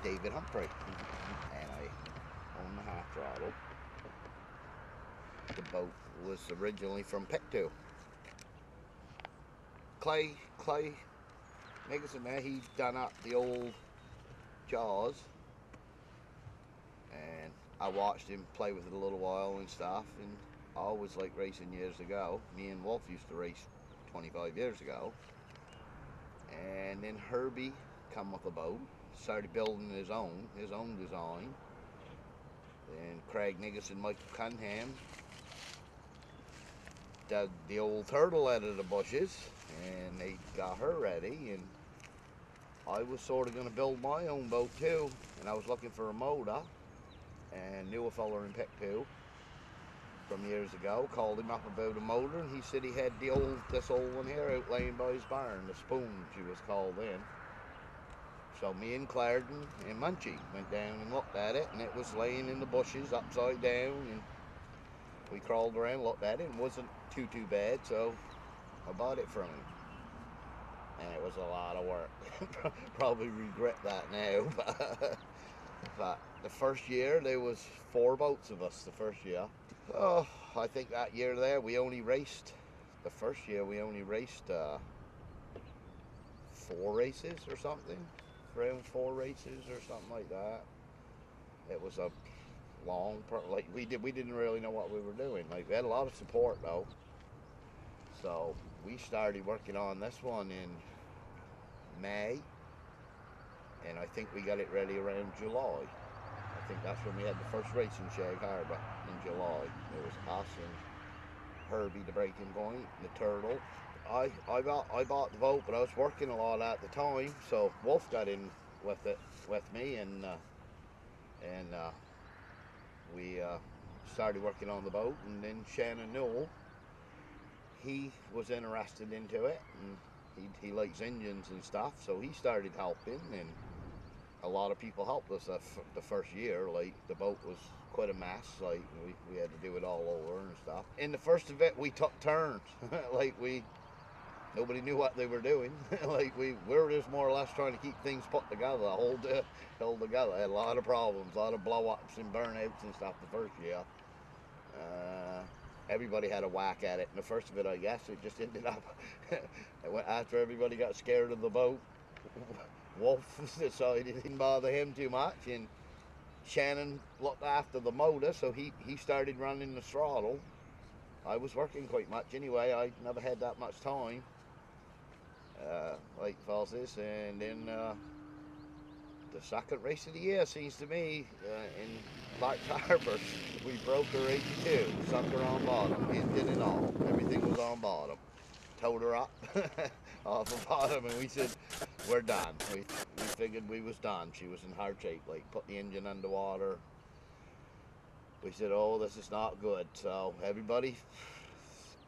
David Humphrey, and I own the half throttle. The boat was originally from Pictou. Clay Nicholson there, he done up the old jaws, and I watched him play with it a little while and stuff, and I always liked racing years ago. Me and Wolf used to race 25 years ago, and then Herbie come with a boat, started building his own design. Then Craig Nicholson, Michael Cunningham dug the old Throttle out of the bushes, and they got her ready, and I was sort of going to build my own boat too, and I was looking for a motor, and knew a fella in Pictou from years ago. Called him up about a motor, and he said he had this old one here out laying by his barn, the Spoon she was called then. So me and Clarendon and Munchie went down and looked at it, and it was laying in the bushes upside down, and we crawled around, looked at it, and it wasn't too bad, so I bought it from him. And it was a lot of work. Probably regret that now, but the first year there was 4 boats of us the first year. Oh, I think that year there we only raced, the first year we only raced 4 races or something, around 4 races or something like that. It was a long, like we didn't really know what we were doing. Like we had a lot of support though. So we started working on this one in May, and I think we got it ready around July. I think that's when we had the first race in Shag Harbour in July. It was us and Herbie, the breaking point, the Turtle. I bought the boat, but I was working a lot at the time, so Wolf got in with it with me, and we started working on the boat, and then Shannon Newell, he was interested into it, and he likes engines and stuff, so he started helping, and a lot of people helped us the first year. Like the boat was quite a mess, like we had to do it all over and stuff. In the first of it, we took turns. Like nobody knew what they were doing. Like we were just more or less trying to keep things put together, hold together. Had a lot of problems, a lot of blow-ups and burnouts and stuff the first year. Everybody had a whack at it. And the first of it, I guess, it just ended up after everybody got scared of the boat. Wolf decided it didn't bother him too much, and Shannon looked after the motor, so he started running the throttle. I was working quite much anyway. I never had that much time, like Falsis, and then the second race of the year seems to me in Black Harbour, we broke her 82, sunk her on bottom, engine and all. Everything was on bottom. Towed her up off the bottom, and we said, we're done. We figured we was done. She was in hard shape, like put the engine underwater. We said, oh, this is not good. So everybody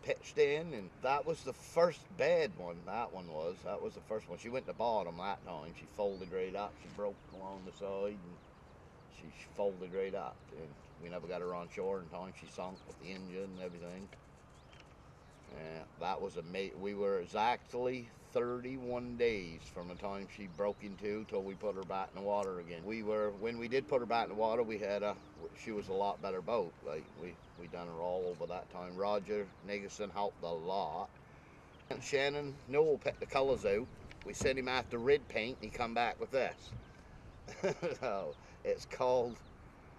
pitched in, and that was the first bad one. That was the first one. She went to bottom that time. She folded right up. She broke along the side, and she folded right up. And we never got her on shore in time. She sunk with the engine and everything. That was we were exactly 31 days from the time she broke in two till we put her back in the water again. When we did put her back in the water, she was a lot better boat. Like we done her all over that time. Roger Nicholson helped a lot. And Shannon Newell picked the colors out. We sent him after red paint, and he come back with this. So it's called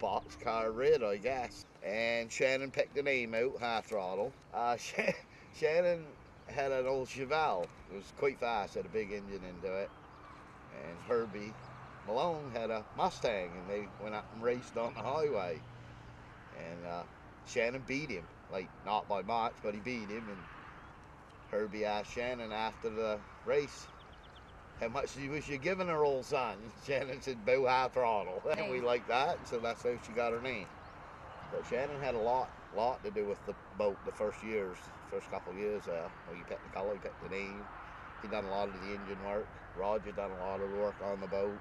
Boxcar Red, I guess. And Shannon picked the name out, Half Throttle. Shannon had an old Chevelle. It was quite fast, had a big engine into it. And Herbie Malone had a Mustang, and they went up and raced on the highway. And Shannon beat him, like not by much, but he beat him. And Herbie asked Shannon after the race, how much was you giving her, old son? Shannon said, "Bow Half Throttle." And we liked that, so that's how she got her name. But Shannon had a lot to do with the boat the first couple of years there. Well, he picked the color, he picked the name. He done a lot of the engine work. Roger done a lot of the work on the boat.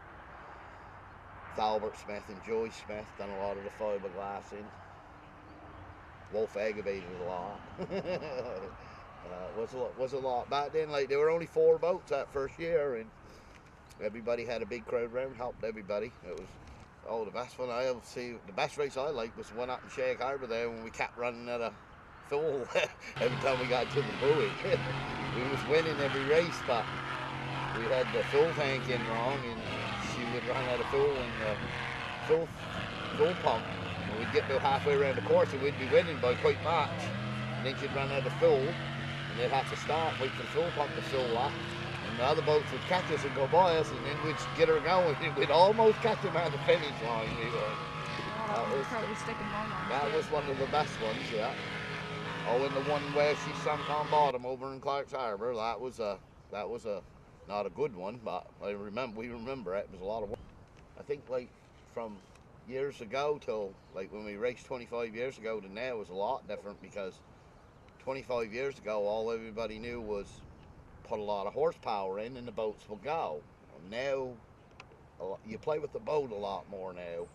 Albert Smith and Joyce Smith done a lot of the fiberglassing. Wolf aggravated a lot. Was a lot back then. Like there were only 4 boats that first year, and Everybody had a big crowd around, helped everybody. It was, oh, the best one I ever see. The best race I liked was the one up in Shag Harbour there when we kept running at a full every time we got to the buoy. We was winning every race, but we had the fuel tank in wrong, and she would run out of fuel in the fuel pump. And we'd get about halfway around the course, and we'd be winning by quite much. And then she'd run out of fuel, and they'd have to stop, wait for the fuel pump to fill up. And the other boats would catch us and go by us, and then we'd get her going, and we'd almost catch them at the finish line. That was one of the best ones, yeah. Oh, and the one where she sunk on bottom over in Clark's Harbour, that was not a good one, but we remember it. It was a lot of work. I think like from years ago till like when we raced 25 years ago to now was a lot different, because 25 years ago all everybody knew was put a lot of horsepower in and the boats will go. Now you play with the boat a lot more now.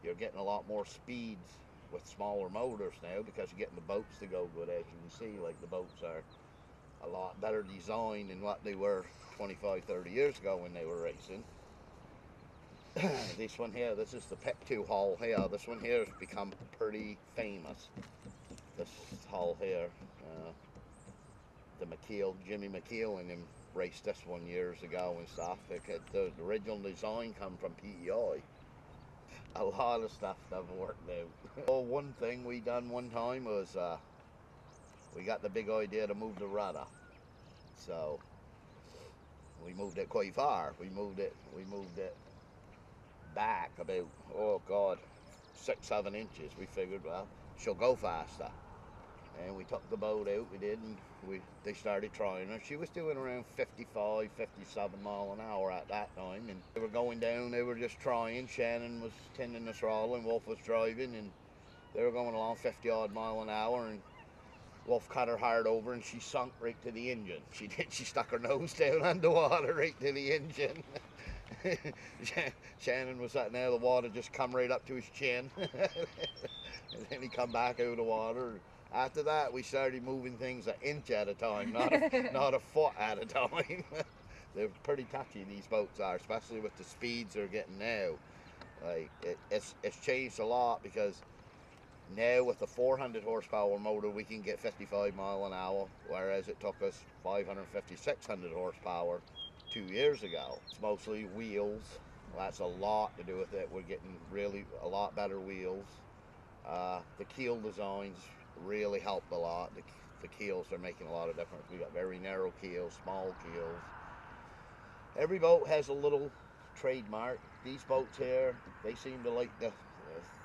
You're getting a lot more speeds with smaller motors now, because you're getting the boats to go good. As you can see, like the boats are a lot better designed than what they were 25, 30 years ago when they were racing. This one here, this is the Pep 2 hull here. This one here has become pretty famous. This hull here, the Jimmy McKeel and him raced this one years ago and stuff. The original design come from PEI. A lot of stuff doesn't work now. Oh, one thing we done one time was we got the big idea to move the rudder. So we moved it quite far. We moved it back about, oh God, 6-7 inches. We figured, well, she'll go faster. And we took the boat out, we did, and they started trying her. She was doing around 55, 57 mile an hour at that time, and they were going down, they were just trying. Shannon was tending the throttle and Wolf was driving, and they were going along 50 odd mile an hour, and Wolf cut her hard over and she sunk right to the engine. She stuck her nose down underwater right to the engine. Shannon was sitting there, the water just come right up to his chin. And then he come back out of the water. After that, we started moving things an inch at a time, not a foot at a time. They're pretty touchy, these boats are, especially with the speeds they're getting now. Like it's changed a lot, because now with the 400 horsepower motor we can get 55 mile an hour, whereas it took us 550, 600 horsepower 2 years ago. It's mostly wheels. That's a lot to do with it. We're getting really a lot better wheels. The keel designs really helped a lot. The keels are making a lot of difference. We got very narrow keels, small keels. Every boat has a little trademark. These boats here, they seem to like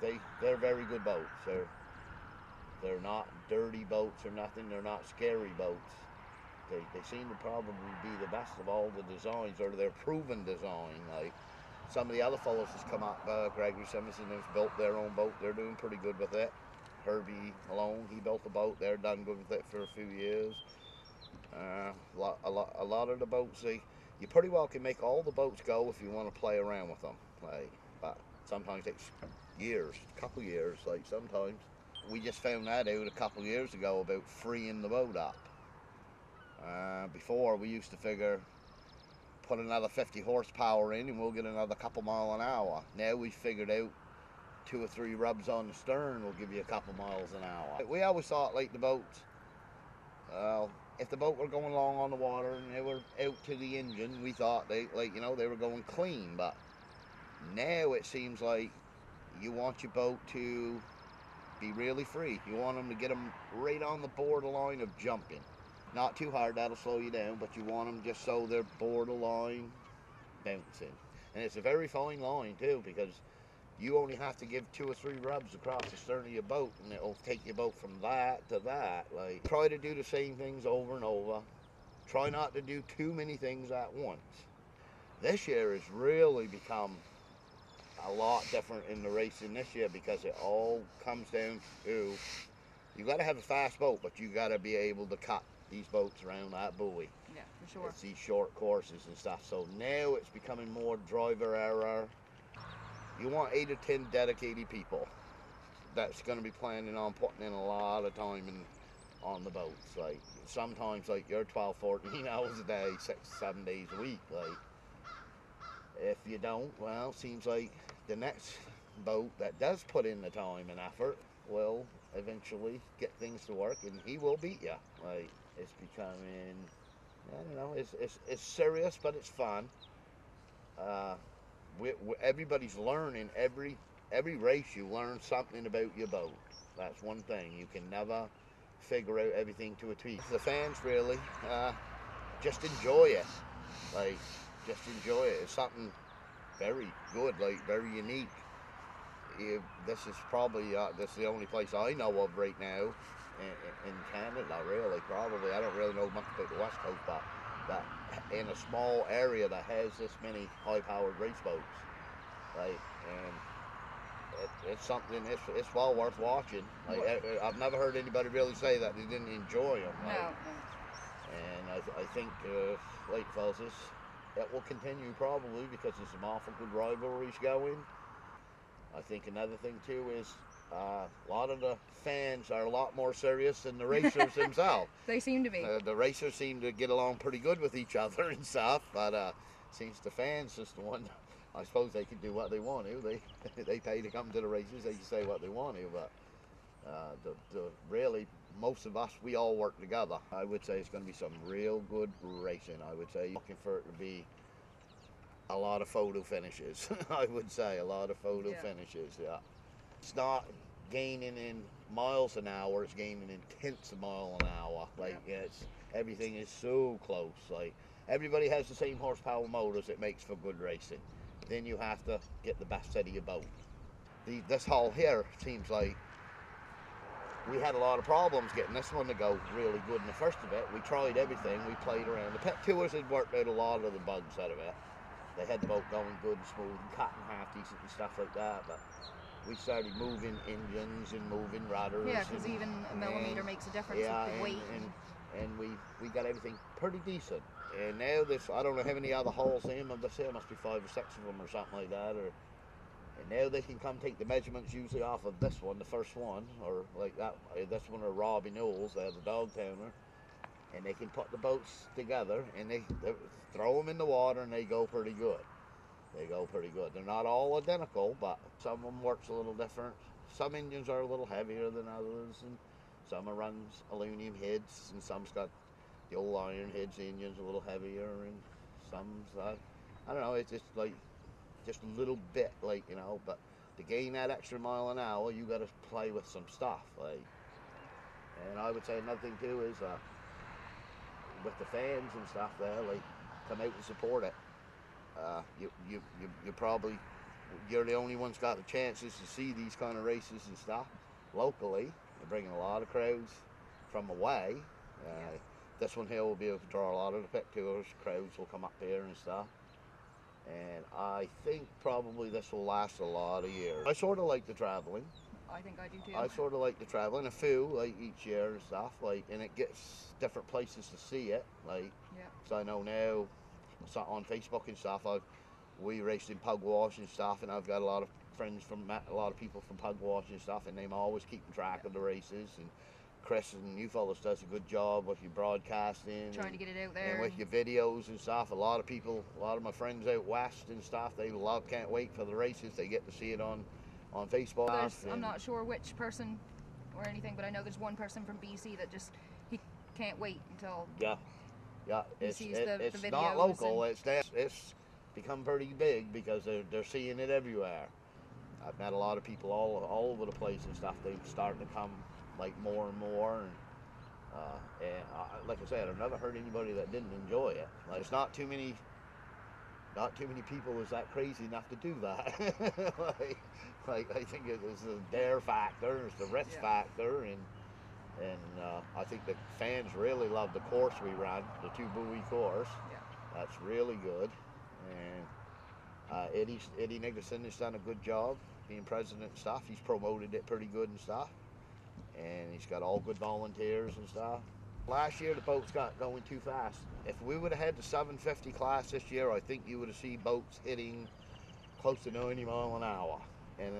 they're very good boats. They're not dirty boats or nothing. They're not scary boats. They seem to probably be the best of all the designs, or their proven design. Like some of the other fellows has come up, Gregory Simonson has built their own boat. They're doing pretty good with it. Herbie Malone, he built a boat. They're done good with it for a few years. A lot of the boats, you pretty well can make all the boats go if you want to play around with them. Like, but sometimes it takes years, a couple years. Like sometimes we just found that out a couple years ago about freeing the boat up. Before we used to figure, put another 50 horsepower in and we'll get another couple mile an hour. Now we figured out 2 or 3 rubs on the stern will give you a couple miles an hour. We always thought like the boats, if the boat were going along on the water and they were out to the engine, we thought they were going clean. But now it seems like you want your boat to be really free. You want them to get them right on the borderline of jumping. Not too hard, that'll slow you down, but you want them just so they're borderline bouncing. And it's a very fine line too, because you only have to give 2 or 3 rubs across the stern of your boat and it'll take your boat from that to that. Like, try to do the same things over and over. Try not to do too many things at once. This year has really become a lot different in the racing this year, because it all comes down to, you got to have a fast boat, but you got to be able to cut these boats around that buoy. Yeah, for sure. It's these short courses and stuff. So now it's becoming more driver error. You want 8 or 10 dedicated people that's going to be planning on putting in a lot of time on the boats. Like sometimes like you're 12, 14 hours a day, 6, 7 days a week. Like If you don't, well, seems like the next boat that does put in the time and effort will eventually get things to work, and he will beat you. Like, it's becoming, I don't know, it's serious, but it's fun. Uh, everybody's learning every race. You learn something about your boat. That's one thing. You can never figure out everything to a T. The fans really just enjoy it. Like, just enjoy it. It's something very good, like very unique. This is probably this is the only place I know of right now in Canada. Really, probably. I don't really know much about the West Coast, but that in a small area that has this many high-powered race boats, like, and it's something. It's well worth watching. Like, I've never heard anybody really say that they didn't enjoy them. Like, No. and I think, like fellas, it will continue probably because there's some awful good rivalries going. I think another thing too is a lot of the fans are a lot more serious than the racers themselves. They seem to be. The racers seem to get along pretty good with each other and stuff, but seems the fans just the one. I suppose they can do what they want to. They pay to come to the races. They can say what they want to, but the really most of us, we all work together. I would say it's going to be some real good racing. I would say looking for it to be a lot of photo finishes. I would say a lot of photo finishes. Yeah, it's not gaining in miles an hour. It's gaining in tenths of a mile an hour. Like, it's everything is so close. Like, everybody has the same horsepower motors. It makes for good racing. Then you have to get the best out of your boat. This hull here seems like we had a lot of problems getting this one to go really good in the first of it. We tried everything. We played around. The pet tours had worked out a lot of the bugs out of it. They had the boat going good and smooth and cutting half decent and stuff like that, but we started moving engines and moving rudders. Yeah, because even a millimeter makes a difference with the weight. And we got everything pretty decent. And now this, I don't know how many other hulls in, but there must be 5 or 6 of them or something like that. And now they can come take the measurements usually off of this one, the first one, or like that. This one are Robbie Knowles, they have the dog towner. And they can put the boats together and they throw them in the water and they go pretty good. They go pretty good. They're not all identical, but some of them works a little different. Some engines are a little heavier than others, and some runs aluminum heads, and some's got the old iron heads. The engine's a little heavier, and some's I don't know. It's just like just a little bit, like, you know. But to gain that extra mile an hour, you got to play with some stuff, like. And I would say another thing too is with the fans and stuff there, like, come out and support it. You probably, you're the only ones got the chances to see these kind of races and stuff locally. They're bringing a lot of crowds from away. This one here will be able to draw a lot of the pit tours. Crowds will come up here and stuff. And I think probably this will last a lot of years. I sort of like the traveling. I think I do too. I sort of like the traveling, a few, like, each year and stuff, like, and it gets different places to see it, like, so I know now, on Facebook and stuff, we raced in Pugwash and stuff, and I've got a lot of friends a lot of people from Pugwash and stuff, and they're always keeping track of the races, and Chris and you fellas does a good job with your broadcasting. Trying to get it out there. And with your videos and stuff. A lot of my friends out west and stuff, can't wait for the races. They get to see it on Facebook. I'm not sure which person or anything, but I know there's one person from BC that he can't wait until he sees the videos. It's not local. It's become pretty big because they're seeing it everywhere. I've met a lot of people all over the place and stuff. They're starting to come, like, more and more. And like I said, I've never heard anybody that didn't enjoy it. Like, it's not too many people is that crazy enough to do that. like I think it's the dare factor, it's the risk factor, and I think the fans really love the course we ran, the 2-buoy course. That's really good. And Eddie Nicholson has done a good job being president and stuff. He's promoted it pretty good and stuff, and he's got all good volunteers and stuff. Last year the boats got going too fast. If we would have had the 750 class this year, I think you would have seen boats hitting close to 90 miles an hour. And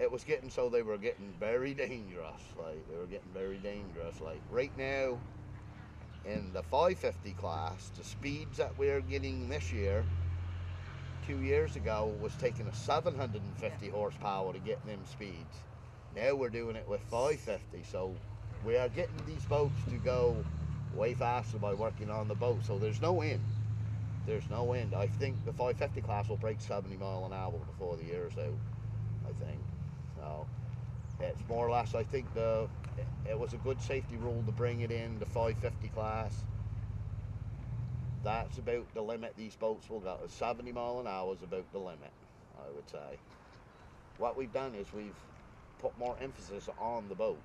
it was getting so they were getting very dangerous. Like, they were getting very dangerous. Like, right now in the 550 class, the speeds that we're getting this year 2 years ago was taking a 750 horsepower to get them speeds. Now we're doing it with 550, so we are getting these boats to go way faster by working on the boat. So there's no end. There's no end. I think the 550 class will break 70 mile an hour before the year's out, I think. So it's more or less, I think it was a good safety rule to bring it in, the 550 class. That's about the limit these boats will go. 70 mile an hour is about the limit, I would say. What we've done is we've put more emphasis on the boat.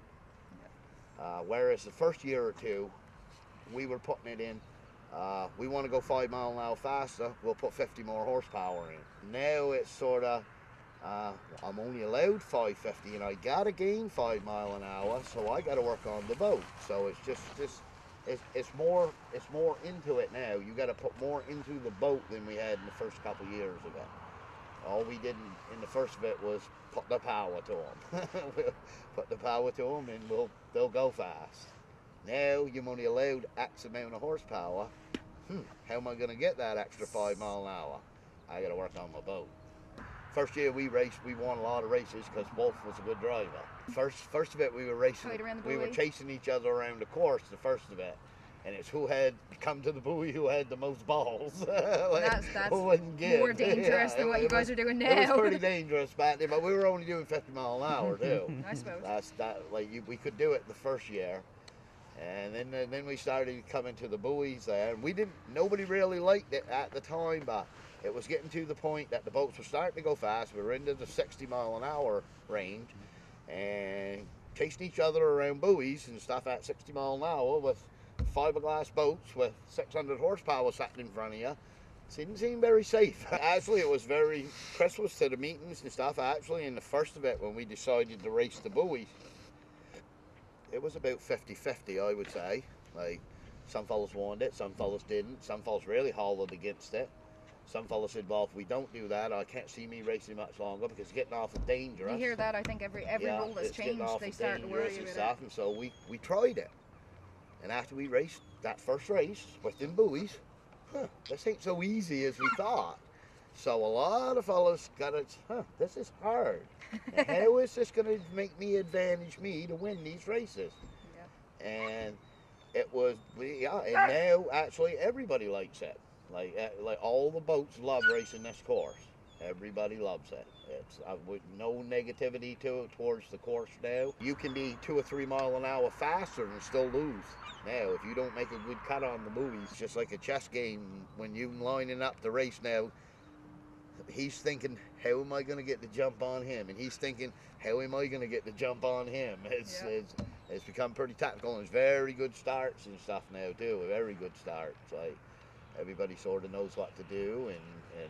Whereas the first year or two, we were putting it in, we want to go 5 mile an hour faster, we'll put 50 more horsepower in. Now it's sort of, I'm only allowed 550 and I gotta gain 5 mile an hour, so I gotta work on the boat. So it's just it's more into it now. You gotta put more into the boat than we had in the first couple years of it. All we did in the first bit was put the power to them. We'll put the power to them and they'll go fast. Now you're only allowed X amount of horsepower. How am I going to get that extra 5 mile an hour? I got to work on my boat. First year we raced, we won a lot of races because Wolf was a good driver. First of it we were racing, we were chasing each other around the course the first of it. And it's who had come to the buoy who had the most balls. That's more dangerous than what you guys are doing now. It was pretty dangerous back then, but we were only doing 50 mile an hour too. I suppose. We could do it the first year. And then we started coming to the buoys there. And nobody really liked it at the time, but it was getting to the point that the boats were starting to go fast. We were into the 60 mile an hour range and chasing each other around buoys and stuff at 60 mile an hour with fiberglass boats with 600 horsepower sitting in front of you. It didn't seem very safe. Actually, it was very, Chris was to the meetings and stuff. Actually, in the first of it, when we decided to race the buoys, it was about 50-50, I would say. Like, some fellas wanted it, some fellas didn't. Some fellas really hollered against it. Some fellas said, well, if we don't do that, I can't see me racing much longer because it's getting awful dangerous. You hear that, I think every rule that's changed, they start to worry about stuff. And so we tried it. And after we raced that first race with them buoys, this ain't so easy as we thought. So a lot of fellas got it, this is hard. How is this going to make me advantage me to win these races? Yep. And it was, and now actually everybody likes it. Like all the boats love racing this course. Everybody loves it. It's with no negativity towards the course now. You can be 2 or 3 mile an hour faster and still lose. Now, if you don't make a good cut on the buoys, just like a chess game, when you're lining up the race now, he's thinking, how am I going to get the jump on him? And he's thinking, how am I going to get the jump on him? It's become pretty tactical, and it's very good starts and stuff now too. Very good starts. Like everybody sort of knows what to do, and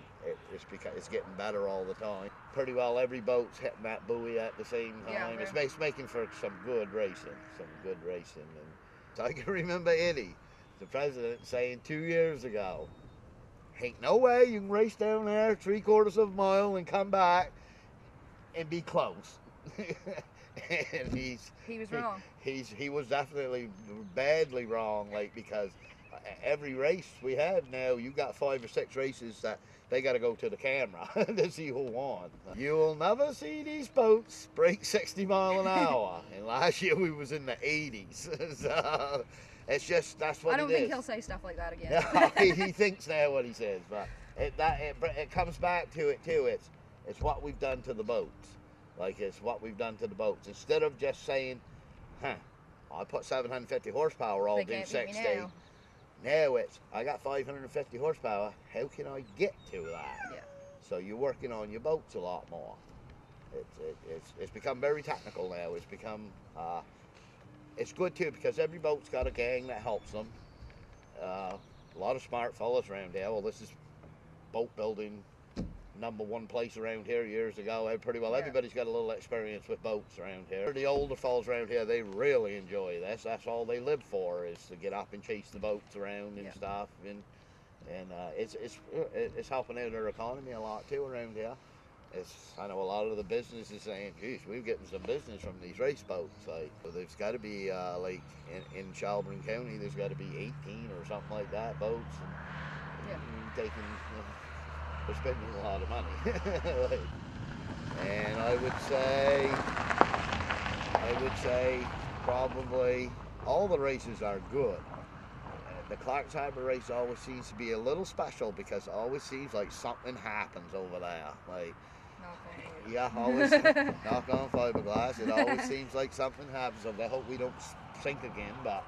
it's getting better all the time. Pretty well every boat's hitting that buoy at the same time. Yeah, it's making for some good racing, And so I can remember Eddie, the president, saying 2 years ago, ain't no way you can race down there 3/4 of a mile and come back and be close. And he was wrong. He was definitely badly wrong, because every race we have now, you got 5 or 6 races that they got to go to the camera to see who won. You'll never see these boats break 60 mile an hour. And last year we was in the 80s. So it's just, that's what it is. I don't think he'll say stuff like that again. He thinks now what he says, but it comes back to it too. It's what we've done to the boats. It's what we've done to the boats. Instead of just saying, I put 750 horsepower all day 60. Now it's, I got 550 horsepower, how can I get to that? Yeah. So you're working on your boats a lot more. It's become very technical now. It's become, it's good too, because every boat's got a gang that helps them. A lot of smart fellas around here. Well, this is boat building #1 place around here years ago. Everybody's got a little experience with boats around here. The older fellas around here, they really enjoy this. That's all they live for, is to get up and chase the boats around and stuff. And it's helping out our economy a lot too around here. I know a lot of the businesses saying, geez, we're getting some business from these race boats. So there's got to be, in Shelburne County, there's got to be 18 or something like that boats. And taking we're spending a lot of money. Like, and I would say probably all the races are good. The Clark Harbor race always seems to be a little special because it always seems like something happens over there. Like, yeah, always knock on fiberglass. It always seems like something happens over there. I hope we don't sink again, but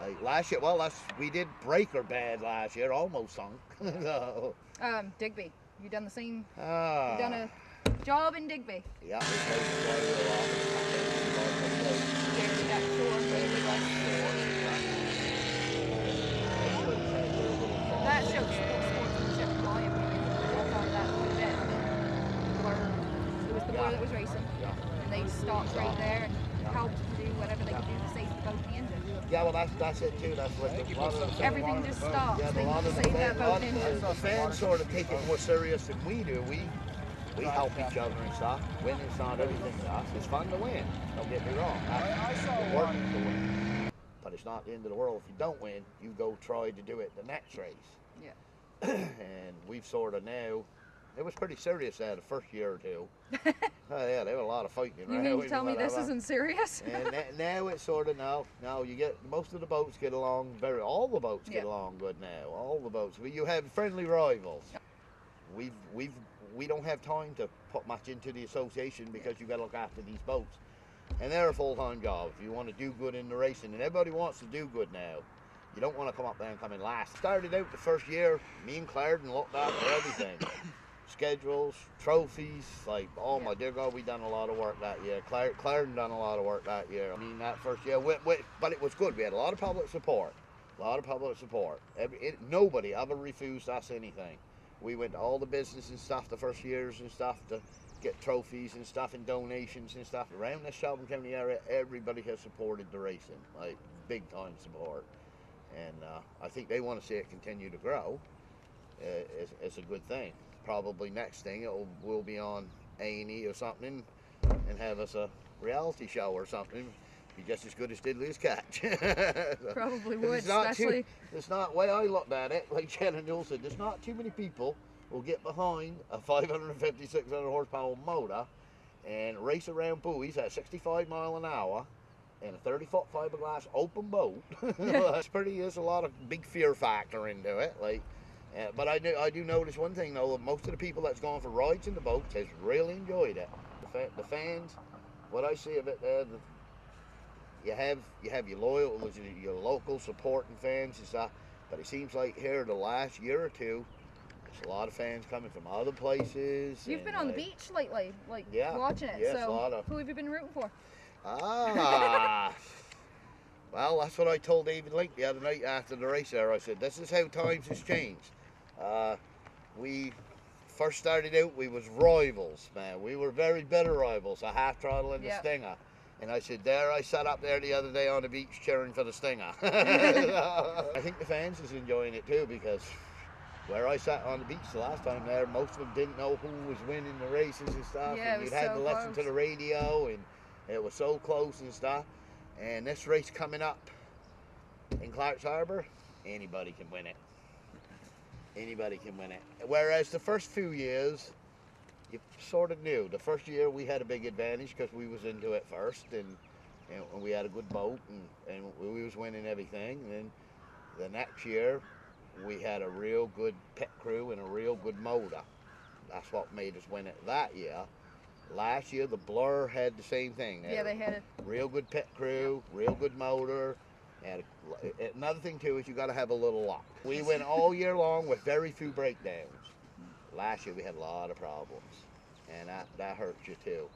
like last year, well, we did breaker bad last year, almost sunk. So, Digby, you done the same? ah, You done a job in Digby? yeah, we played quite a lot. Yeah, we got shore. That shows sportsmanship, in my opinion. I thought that was it. I mean, it was the blur that was racing, and they stopped right there and helped to do whatever they could do to save the boat and the engine. Yeah, well, that's it too. That's what a lot of the Everything just stopped. yeah, They a lot of saved that boat and engine. the fans sort of take it more serious than we do. We help each other and stuff. Winning's not everything to us. It's fun to win. Don't get me wrong. We're working to win. But it's not the end of the world. If you don't win, you go try to do it the next race. Yeah. And we've sort of now, it was pretty serious there the first year or two. Oh yeah, there were a lot of fighting. You mean to tell me this isn't serious? And now it's sort of now you get most of the boats get along all the boats get along good now. All the boats. You have friendly rivals. We don't have time to put much into the association because you got to look after these boats. And they're a full-time job if you want to do good in the racing. And everybody wants to do good now. You don't want to come up there and come in last. Started out the first year, me and Clarendon looked after everything. Schedules, trophies, like, oh my dear God, we done a lot of work that year. Clarendon done a lot of work that year. I mean, that first year, but it was good. We had a lot of public support. Nobody ever refused us anything. We went to all the business and stuff the first years and stuff to get trophies and stuff and donations and stuff. Around the Shelburne County area, everybody has supported the racing, like big time support. And I think they want to see it continue to grow. It's a good thing. Probably next thing we'll be on A&E or something and have us a reality show or something. Be just as good as Diddley's Catch. Probably would, especially. It's not the way I looked at it, like Shannon Newell said, there's not too many people will get behind a 550, 600 horsepower motor and race around buoys at 65 mile an hour in a 30-foot fiberglass open boat. There's a lot of big fear factor into it. Like, but I do notice one thing though, most of the people that's gone for rides in the boats has really enjoyed it. The fans, what I see of it there, you have your local supporting fans and stuff, but it seems like here the last year or two, there's a lot of fans coming from other places. You've been on the beach lately, watching it. Yes, so who have you been rooting for? Well, that's what I told David Link the other night after the race there. I said, this is how times has changed. We first started out, we was rivals, man. We were very bitter rivals, a half throttle and the Stinger. And I said, I sat up there the other day on the beach cheering for the Stinger. I think the fans is enjoying it too, because where I sat on the beach the last time there, most of them didn't know who was winning the races and stuff. Yeah, and you'd had to listen to the radio, and it was so close and stuff. And this race coming up in Clark's Harbor, anybody can win it. Anybody can win it. Whereas the first few years, you sort of knew. The first year we had a big advantage because we was into it first, and we had a good boat, and we was winning everything. And then the next year, we had a real good pit crew and a real good motor. That's what made us win it that year. Last year, the Blur had the same thing. They had a real good pit crew, real good motor. And another thing too is you got to have a little luck. We went all year long with very few breakdowns. Last year we had a lot of problems, and that hurts you too.